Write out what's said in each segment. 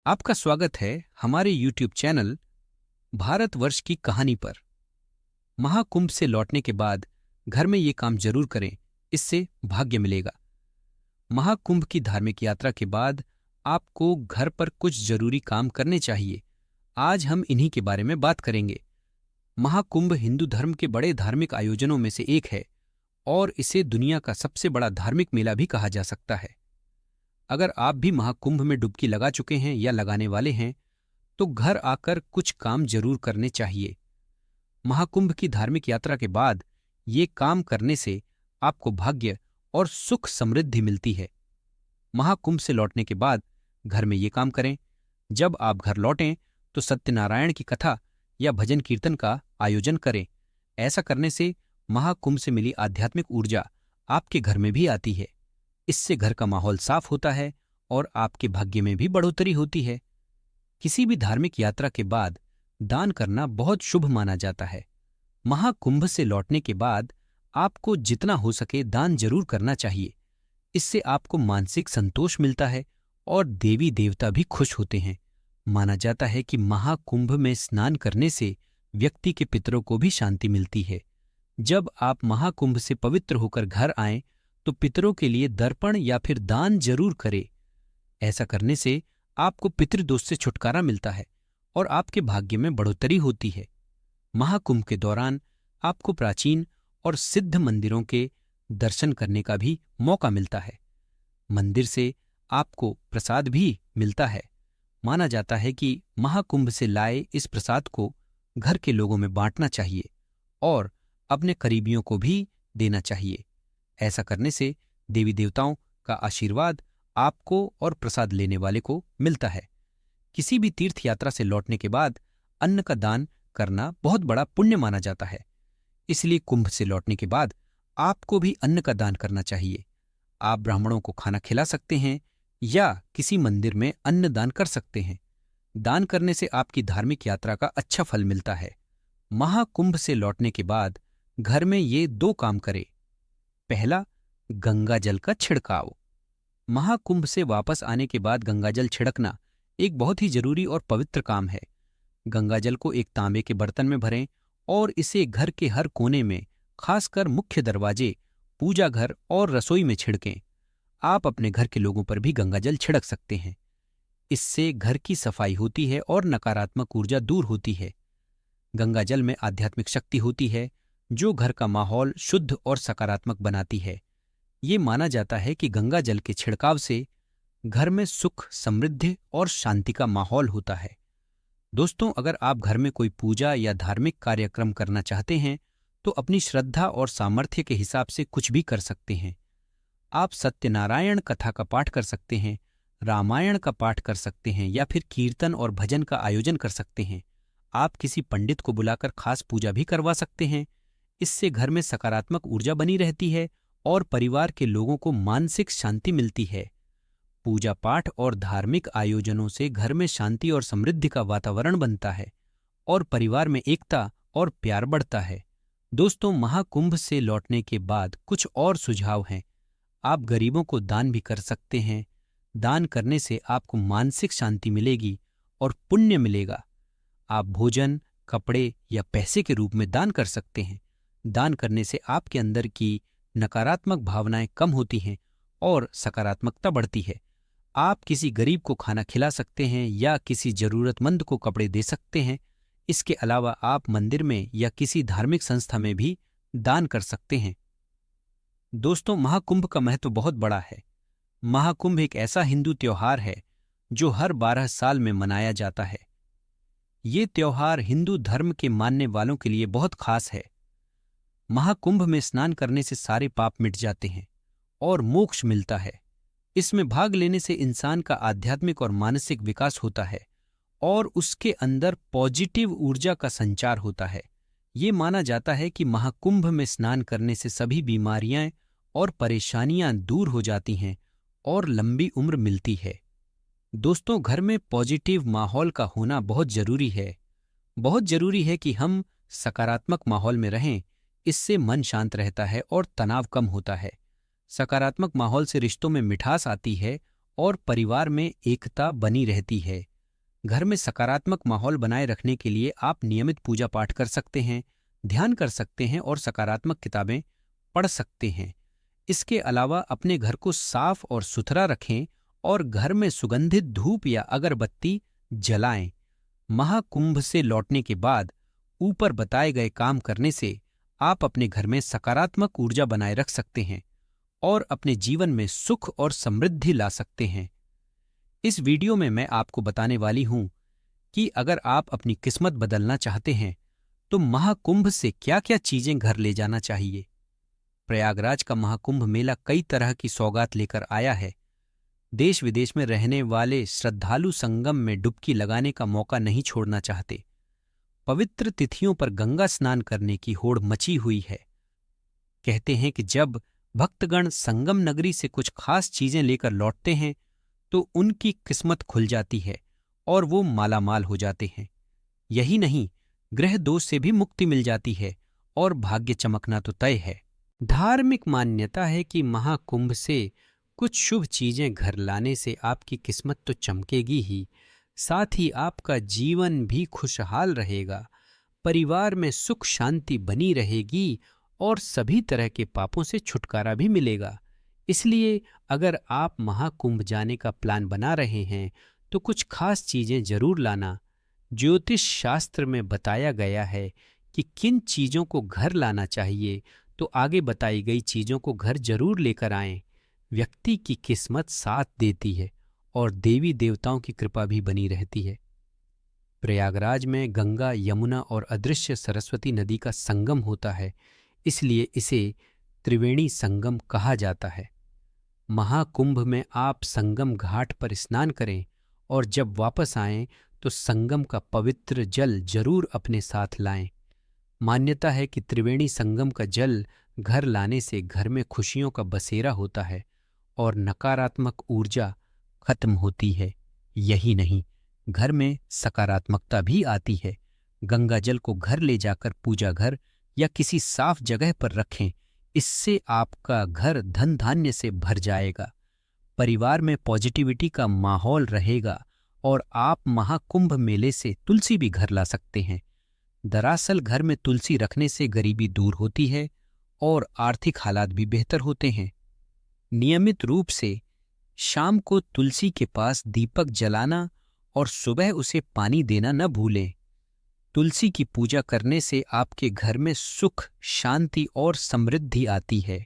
आपका स्वागत है हमारे YouTube चैनल भारतवर्ष की कहानी पर। महाकुंभ से लौटने के बाद घर में ये काम जरूर करें, इससे भाग्य मिलेगा। महाकुंभ की धार्मिक यात्रा के बाद आपको घर पर कुछ जरूरी काम करने चाहिए। आज हम इन्हीं के बारे में बात करेंगे। महाकुंभ हिंदू धर्म के बड़े धार्मिक आयोजनों में से एक है और इसे दुनिया का सबसे बड़ा धार्मिक मेला भी कहा जा सकता है। अगर आप भी महाकुंभ में डुबकी लगा चुके हैं या लगाने वाले हैं तो घर आकर कुछ काम जरूर करने चाहिए। महाकुंभ की धार्मिक यात्रा के बाद ये काम करने से आपको भाग्य और सुख समृद्धि मिलती है। महाकुंभ से लौटने के बाद घर में ये काम करें। जब आप घर लौटें तो सत्यनारायण की कथा या भजन कीर्तन का आयोजन करें। ऐसा करने से महाकुंभ से मिली आध्यात्मिक ऊर्जा आपके घर में भी आती है। इससे घर का माहौल साफ होता है और आपके भाग्य में भी बढ़ोतरी होती है। किसी भी धार्मिक यात्रा के बाद दान करना बहुत शुभ माना जाता है। महाकुंभ से लौटने के बाद आपको जितना हो सके दान जरूर करना चाहिए। इससे आपको मानसिक संतोष मिलता है और देवी देवता भी खुश होते हैं। माना जाता है कि महाकुंभ में स्नान करने से व्यक्ति के पितरों को भी शांति मिलती है। जब आप महाकुंभ से पवित्र होकर घर आएं तो पितरों के लिए दर्पण या फिर दान जरूर करें। ऐसा करने से आपको पितृदोष से छुटकारा मिलता है और आपके भाग्य में बढ़ोतरी होती है। महाकुंभ के दौरान आपको प्राचीन और सिद्ध मंदिरों के दर्शन करने का भी मौका मिलता है। मंदिर से आपको प्रसाद भी मिलता है। माना जाता है कि महाकुंभ से लाए इस प्रसाद को घर के लोगों में बांटना चाहिए और अपने करीबियों को भी देना चाहिए। ऐसा करने से देवी देवताओं का आशीर्वाद आपको और प्रसाद लेने वाले को मिलता है। किसी भी तीर्थ यात्रा से लौटने के बाद अन्न का दान करना बहुत बड़ा पुण्य माना जाता है। इसलिए कुंभ से लौटने के बाद आपको भी अन्न का दान करना चाहिए। आप ब्राह्मणों को खाना खिला सकते हैं या किसी मंदिर में अन्न दान कर सकते हैं। दान करने से आपकी धार्मिक यात्रा का अच्छा फल मिलता है। महाकुंभ से लौटने के बाद घर में ये 2 काम करें। पहला, गंगा जल का छिड़काव। महाकुंभ से वापस आने के बाद गंगा जल छिड़कना एक बहुत ही जरूरी और पवित्र काम है। गंगा जल को एक तांबे के बर्तन में भरें और इसे घर के हर कोने में, खासकर मुख्य दरवाजे, पूजा घर और रसोई में छिड़कें। आप अपने घर के लोगों पर भी गंगा जल छिड़क सकते हैं। इससे घर की सफाई होती है और नकारात्मक ऊर्जा दूर होती है। गंगा जल में आध्यात्मिक शक्ति होती है जो घर का माहौल शुद्ध और सकारात्मक बनाती है। ये माना जाता है कि गंगा जल के छिड़काव से घर में सुख, समृद्धि और शांति का माहौल होता है। दोस्तों, अगर आप घर में कोई पूजा या धार्मिक कार्यक्रम करना चाहते हैं तो अपनी श्रद्धा और सामर्थ्य के हिसाब से कुछ भी कर सकते हैं। आप सत्यनारायण कथा का पाठ कर सकते हैं, रामायण का पाठ कर सकते हैं या फिर कीर्तन और भजन का आयोजन कर सकते हैं। आप किसी पंडित को बुलाकर खास पूजा भी करवा सकते हैं। इससे घर में सकारात्मक ऊर्जा बनी रहती है और परिवार के लोगों को मानसिक शांति मिलती है। पूजा पाठ और धार्मिक आयोजनों से घर में शांति और समृद्धि का वातावरण बनता है और परिवार में एकता और प्यार बढ़ता है। दोस्तों, महाकुंभ से लौटने के बाद कुछ और सुझाव हैं। आप गरीबों को दान भी कर सकते हैं। दान करने से आपको मानसिक शांति मिलेगी और पुण्य मिलेगा। आप भोजन, कपड़े या पैसे के रूप में दान कर सकते हैं। दान करने से आपके अंदर की नकारात्मक भावनाएं कम होती हैं और सकारात्मकता बढ़ती है। आप किसी गरीब को खाना खिला सकते हैं या किसी जरूरतमंद को कपड़े दे सकते हैं। इसके अलावा आप मंदिर में या किसी धार्मिक संस्था में भी दान कर सकते हैं। दोस्तों, महाकुंभ का महत्व बहुत बड़ा है। महाकुंभ एक ऐसा हिंदू त्योहार है जो हर 12 साल में मनाया जाता है। ये त्योहार हिंदू धर्म के मानने वालों के लिए बहुत खास है। महाकुंभ में स्नान करने से सारे पाप मिट जाते हैं और मोक्ष मिलता है। इसमें भाग लेने से इंसान का आध्यात्मिक और मानसिक विकास होता है और उसके अंदर पॉजिटिव ऊर्जा का संचार होता है। ये माना जाता है कि महाकुंभ में स्नान करने से सभी बीमारियां और परेशानियां दूर हो जाती हैं और लंबी उम्र मिलती है। दोस्तों, घर में पॉजिटिव माहौल का होना बहुत जरूरी है। बहुत जरूरी है कि हम सकारात्मक माहौल में रहें। इससे मन शांत रहता है और तनाव कम होता है। सकारात्मक माहौल से रिश्तों में मिठास आती है और परिवार में एकता बनी रहती है। घर में सकारात्मक माहौल बनाए रखने के लिए आप नियमित पूजा पाठ कर सकते हैं, ध्यान कर सकते हैं और सकारात्मक किताबें पढ़ सकते हैं। इसके अलावा अपने घर को साफ और सुथरा रखें और घर में सुगंधित धूप या अगरबत्ती जलाएं। महाकुंभ से लौटने के बाद ऊपर बताए गए काम करने से आप अपने घर में सकारात्मक ऊर्जा बनाए रख सकते हैं और अपने जीवन में सुख और समृद्धि ला सकते हैं। इस वीडियो में मैं आपको बताने वाली हूं कि अगर आप अपनी किस्मत बदलना चाहते हैं तो महाकुंभ से क्या क्या चीजें घर ले जाना चाहिए। प्रयागराज का महाकुंभ मेला कई तरह की सौगात लेकर आया है। देश विदेश में रहने वाले श्रद्धालु संगम में डुबकी लगाने का मौका नहीं छोड़ना चाहते। पवित्र तिथियों पर गंगा स्नान करने की होड़ मची हुई है। कहते हैं कि जब भक्तगण संगम नगरी से कुछ खास चीजें लेकर लौटते हैं तो उनकी किस्मत खुल जाती है और वो मालामाल हो जाते हैं। यही नहीं, ग्रह दोष से भी मुक्ति मिल जाती है और भाग्य चमकना तो तय है। धार्मिक मान्यता है कि महाकुंभ से कुछ शुभ चीजें घर लाने से आपकी किस्मत तो चमकेगी ही, साथ ही आपका जीवन भी खुशहाल रहेगा, परिवार में सुख शांति बनी रहेगी और सभी तरह के पापों से छुटकारा भी मिलेगा। इसलिए अगर आप महाकुंभ जाने का प्लान बना रहे हैं तो कुछ खास चीजें जरूर लाना। ज्योतिष शास्त्र में बताया गया है कि किन चीजों को घर लाना चाहिए, तो आगे बताई गई चीजों को घर जरूर लेकर आएं। व्यक्ति की किस्मत साथ देती है और देवी देवताओं की कृपा भी बनी रहती है। प्रयागराज में गंगा, यमुना और अदृश्य सरस्वती नदी का संगम होता है, इसलिए इसे त्रिवेणी संगम कहा जाता है। महाकुंभ में आप संगम घाट पर स्नान करें और जब वापस आएं तो संगम का पवित्र जल जरूर अपने साथ लाएं। मान्यता है कि त्रिवेणी संगम का जल घर लाने से घर में खुशियों का बसेरा होता है और नकारात्मक ऊर्जा खत्म होती है। यही नहीं, घर में सकारात्मकता भी आती है। गंगा जल को घर ले जाकर पूजा घर या किसी साफ जगह पर रखें, इससे आपका घर धन धान्य से भर जाएगा, परिवार में पॉजिटिविटी का माहौल रहेगा और आप महाकुंभ मेले से तुलसी भी घर ला सकते हैं। दरअसल घर में तुलसी रखने से गरीबी दूर होती है और आर्थिक हालात भी बेहतर होते हैं। नियमित रूप से शाम को तुलसी के पास दीपक जलाना और सुबह उसे पानी देना न भूलें। तुलसी की पूजा करने से आपके घर में सुख, शांति और समृद्धि आती है।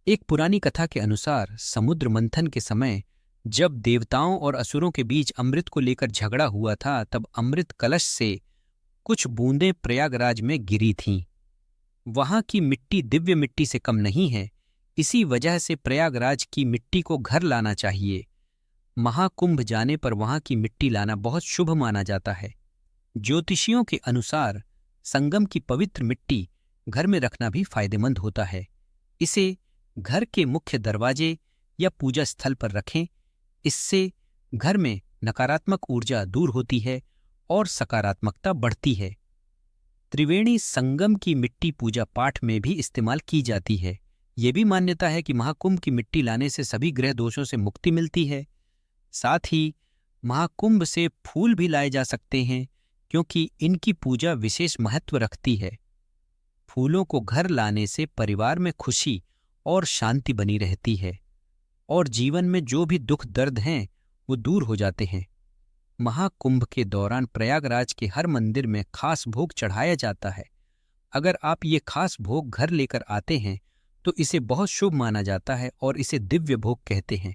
एक पुरानी कथा के अनुसार समुद्र मंथन के समय जब देवताओं और असुरों के बीच अमृत को लेकर झगड़ा हुआ था, तब अमृत कलश से कुछ बूंदें प्रयागराज में गिरी थीं। वहां की मिट्टी दिव्य मिट्टी से कम नहीं है, इसी वजह से प्रयागराज की मिट्टी को घर लाना चाहिए। महाकुंभ जाने पर वहां की मिट्टी लाना बहुत शुभ माना जाता है। ज्योतिषियों के अनुसार संगम की पवित्र मिट्टी घर में रखना भी फायदेमंद होता है। इसे घर के मुख्य दरवाजे या पूजा स्थल पर रखें, इससे घर में नकारात्मक ऊर्जा दूर होती है और सकारात्मकता बढ़ती है। त्रिवेणी संगम की मिट्टी पूजा पाठ में भी इस्तेमाल की जाती है। ये भी मान्यता है कि महाकुंभ की मिट्टी लाने से सभी ग्रह दोषों से मुक्ति मिलती है। साथ ही महाकुंभ से फूल भी लाए जा सकते हैं, क्योंकि इनकी पूजा विशेष महत्व रखती है। फूलों को घर लाने से परिवार में खुशी और शांति बनी रहती है और जीवन में जो भी दुख दर्द हैं वो दूर हो जाते हैं। महाकुंभ के दौरान प्रयागराज के हर मंदिर में खास भोग चढ़ाया जाता है। अगर आप ये खास भोग घर लेकर आते हैं तो इसे बहुत शुभ माना जाता है और इसे दिव्य भोग कहते हैं।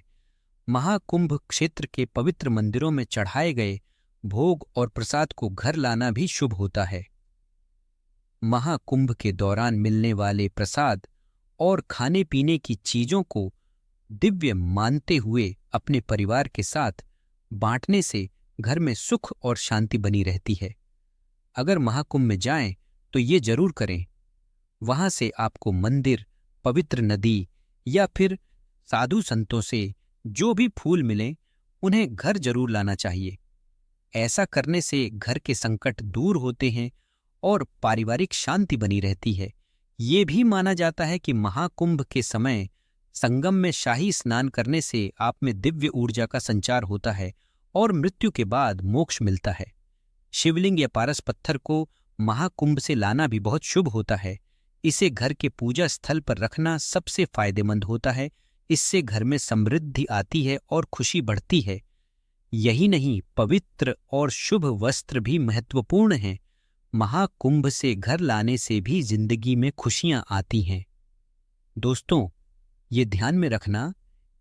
महाकुंभ क्षेत्र के पवित्र मंदिरों में चढ़ाए गए भोग और प्रसाद को घर लाना भी शुभ होता है। महाकुंभ के दौरान मिलने वाले प्रसाद और खाने पीने की चीजों को दिव्य मानते हुए अपने परिवार के साथ बांटने से घर में सुख और शांति बनी रहती है। अगर महाकुंभ में जाएं तो ये जरूर करें। वहां से आपको मंदिर, पवित्र नदी या फिर साधु संतों से जो भी फूल मिलें उन्हें घर जरूर लाना चाहिए। ऐसा करने से घर के संकट दूर होते हैं और पारिवारिक शांति बनी रहती है। ये भी माना जाता है कि महाकुंभ के समय संगम में शाही स्नान करने से आप में दिव्य ऊर्जा का संचार होता है और मृत्यु के बाद मोक्ष मिलता है। शिवलिंग या पारस पत्थर को महाकुंभ से लाना भी बहुत शुभ होता है। इसे घर के पूजा स्थल पर रखना सबसे फायदेमंद होता है। इससे घर में समृद्धि आती है और खुशी बढ़ती है। यही नहीं, पवित्र और शुभ वस्त्र भी महत्वपूर्ण हैं। महाकुंभ से घर लाने से भी जिंदगी में खुशियां आती हैं। दोस्तों, ये ध्यान में रखना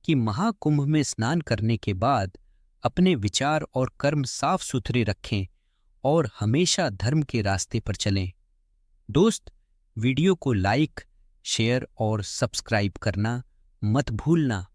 कि महाकुंभ में स्नान करने के बाद अपने विचार और कर्म साफ सुथरे रखें और हमेशा धर्म के रास्ते पर चलें। दोस्त, वीडियो को लाइक, शेयर और सब्सक्राइब करना मत भूलना।